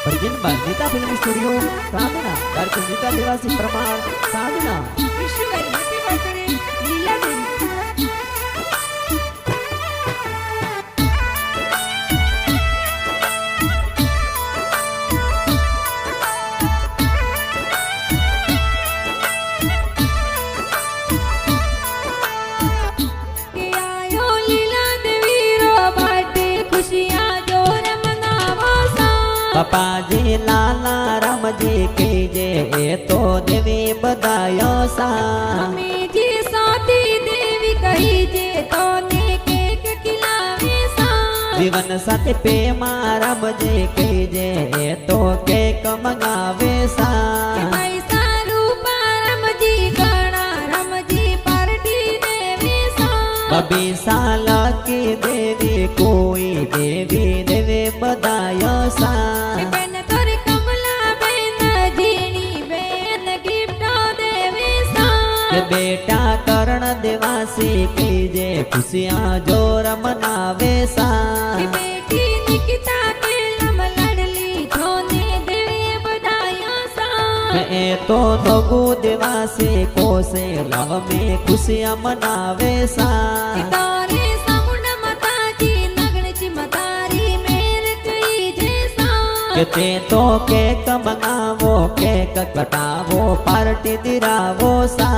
Present by Geeta film studio Sadhana director Geeta निवासी प्रमाण Sadhana Vishwakarma happy birthday Leela Devi. के आयो लीला देवी रो बर्थडे खुशियां जोर मनावो सा। पप्पा जी लाला राम जी के जे ए तो देवी बधायो सा। मम्मी जी साथी देवी कही जे तो ने केक खिलावे सा। जीवन साथी पे राम जी के जे ए तो केक मंगावे सा। पैसा रूपा राम जी गणा राम जी पार्टी देवी सा। बबी साल की देवी कोई देवी देवे बधायो सा। बेन तोरी कमला बेन जीनी बेन गिफ्ट देवी सा। के बेटा करण देवासी की जे खुशियां जोर मनावे सा। बेटी निकिता के लम लड़ली धोने देवी बधायो सा। ए तो नगु देवासी को से लव में खुशियां मनावे सा। तारे सामुंड माताजी नगण ची मतारी मेर कई जैसा। ते तो केक मंगावो केक कटावो पार्टी दिरावो सा।